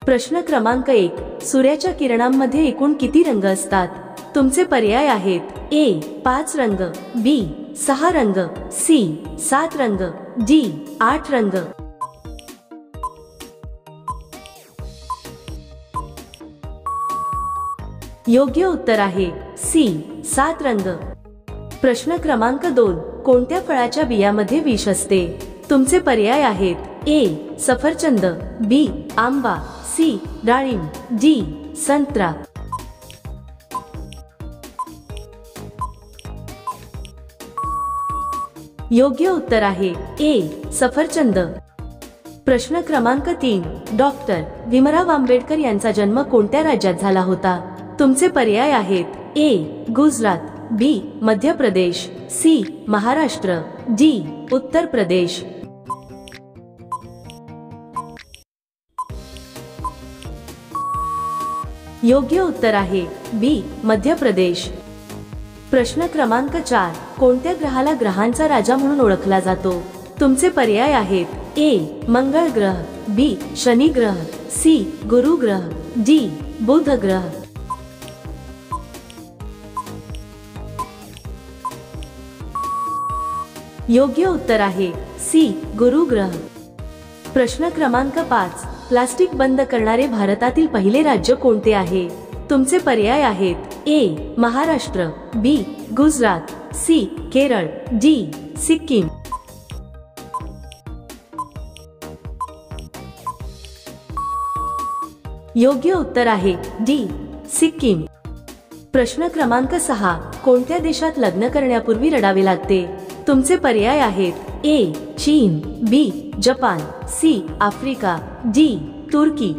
प्रश्न क्रमांक 1. सूर्याच्या किरणांमध्ये एकूण किती रंग असतात? तुमचे पर्याय आहेत: ए 5 रंग, बी 6 रंग, सी 7 रंग, डी 8 रंग. योग्य उत्तर आहे सी 7 रंग. प्रश्न क्रमांक 2. कोणत्या फळाच्या बियामध्ये विष असते? तुमचे पर्याय आहेत: ए सफरचंद, बी आंबा, सी डाळिंब, डी संत्रा. योग्य उत्तर आहे ए सफरचंद. प्रश्न क्रमांक 3. डॉक्टर भीमराव आंबेडकर यांचा जन्म कोणत्या राज्यात झाला होता? तुमचे पर्याय आहेत: ए गुजरात, बी मध्य प्रदेश, सी महाराष्ट्र, डी उत्तर प्रदेश. योग्य उत्तर आहे बी मध्य प्रदेश. प्रश्न क्रमांक 4. कोणत्या ग्रहाला ग्रहांचा राजा म्हणून ओळखला जातो? तुमचे पर्याय आहेत: ए मंगळ ग्रह, बी शनी ग्रह, सी गुरु ग्रह, डी बुध ग्रह. योग्य उत्तर आहे सी गुरु ग्रह. प्रश्न क्रमांक 5. प्लास्टिक बंद करणारे भारतातील पहिले राज्य कोणते आहे? तुमचे पर्याय आहेत: ए महाराष्ट्र, बी गुजरात, सी केरळ, डी सिक्कीम. योग्य उत्तर आहे डी सिक्कीम. प्रश्न क्रमांक 6. कोणत्या देशात लग्न करण्यापूर्वी रडावे लागते? तुमचे पर्याय आहेत: ए चीन, बी जपान, सी आफ्रिका, डी तुर्की.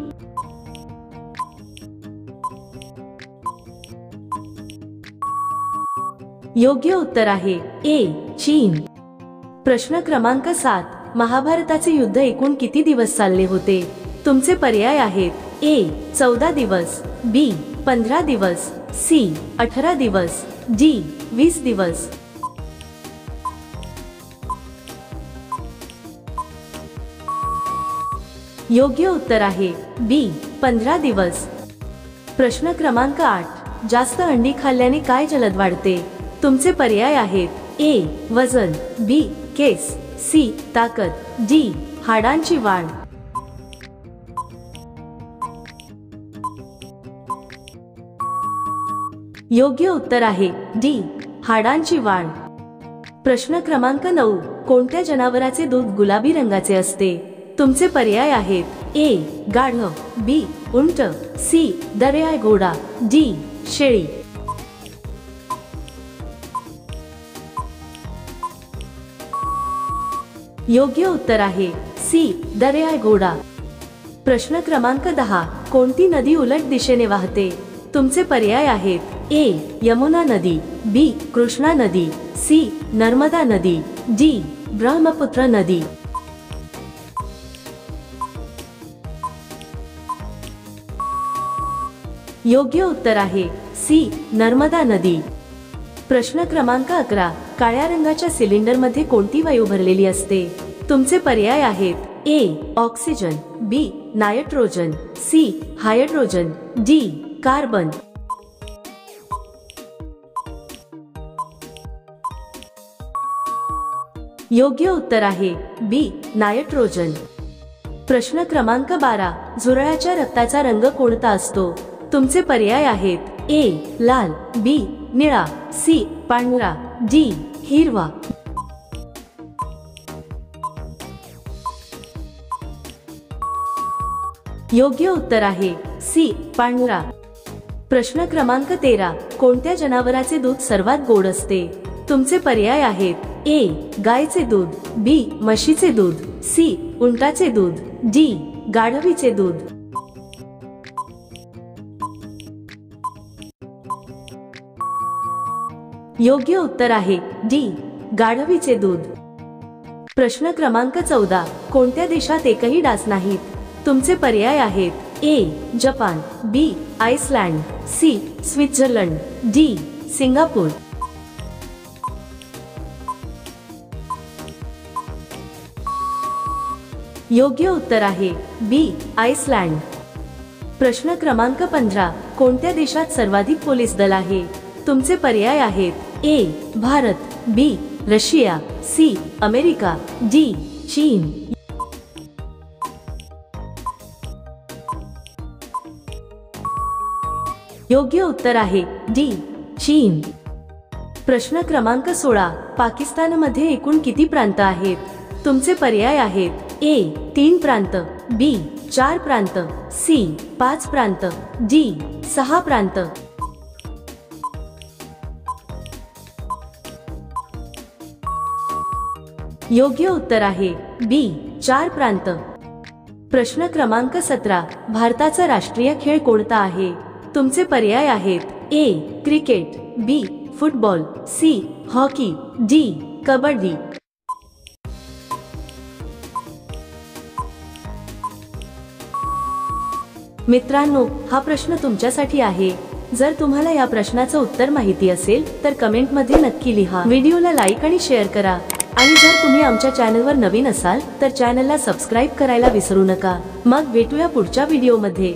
योग्य उत्तर आहे ए चीन. प्रश्न क्रमांक 7. महाभारताचे युद्ध एकूण किती दिवस चालले होते? तुमचे पर्याय आहेत: ए 14 दिवस, बी 15 दिवस, सी 18 दिवस, डी 20 दिवस. योग्य उत्तर आहे बी 15 दिवस. प्रश्न क्रमांक 8. जास्त अंडी खाल्ल्याने काय जलद वाढते? तुमचे पर्याय आहेत: ए वजन, बी केस, सी ताकद, डी हाडांची वाढ. योग्य उत्तर आहे डी हाडांची वाढ. प्रश्न क्रमांक 9. कोणत्या जनावराचे दूध गुलाबी रंगाचे असते? तुमचे पर्याय आहेत: ए गाढव, बी उंट, सी दर्याय घोडा, डी शेळी. योग्य उत्तर आहे सी दर्याय घोडा. प्रश्न क्रमांक 10. कोणती नदी उलट दिशेने वाहते? तुमचे पर्याय आहेत: ए यमुना नदी, बी कृष्णा नदी, सी नर्मदा नदी, डी ब्रह्मपुत्र नदी. योग्य उत्तर आहे सी नर्मदा नदी. प्रश्न क्रमांक 11. काळ्या रंगाच्या सिलेंडर मध्ये कोणती वायू भरलेली असते? तुमचे पर्याय आहेत: A oxygen, B nitrogen, C hydrogen, D carbon. योग्य उत्तर आहे बी नायट्रोजन. प्रश्न क्रमांक 12. झुरळाच्या रक्ताचा रंग कोणता असतो? तुमचे पर्याय आहेत: ए लाल, बी निळा, सी पांढरा, डी हिरवा. योग्य उत्तर आहे सी पांढरा. प्रश्न क्रमांक 13. कोणत्या जनावराचे दूध सर्वात गोड असते? तुमचे पर्याय आहेत: ए गायचे दूध, बी म्हशीचे दूध, सी उंटाचे दूध, डी गाढवीचे दूध. योग्य उत्तर आहे डी गाढवीचे दूध. प्रश्न क्रमांक 14. कोणत्या देशात एकही डास नाहीत? तुमचे पर्याय आहेत: A Japan, B Iceland, C Switzerland, D Singapore. योग्य उत्तर आहे बी आइसलँड. प्रश्न क्रमांक 15 कोणत्या देशात सर्वाधिक पोलीस दल आहे? तुमचे पर्याय आहेत ए भारत, बी रशिया, सी अमेरिका, डी चीन. योग्य उत्तर आहे डी चीन. प्रश्न क्रमांक 16 पाकिस्तानमध्ये एकूण किती प्रांत आहेत? तुमचे पर्याय आहेत ए 3 प्रांत, बी 4 प्रांत, सी 5 प्रांत, डी 6 प्रांत. योग्य उत्तर आहे बी 4 प्रांत. प्रश्न क्रमांक 17 भारताचा राष्ट्रीय खेळ कोणता आहे? तुमचे पर्याय आहेत A cricket, B football, C hockey, D kabaddi. मित्रांनो, हा प्रश्न तुमच्यासाठी आहे. जर तुम्हाला या प्रश्नाचं उत्तर माहिती असेल तर कमेंटमध्ये नक्की लिहा. व्हिडिओला लाईक आणि शेअर करा आणि जर तुम्ही आमच्या चॅनलवर नवीन असाल तर चॅनलला सबस्क्राईब करायला विसरू नका. मग भेटूया पुढच्या व्हिडिओमध्ये.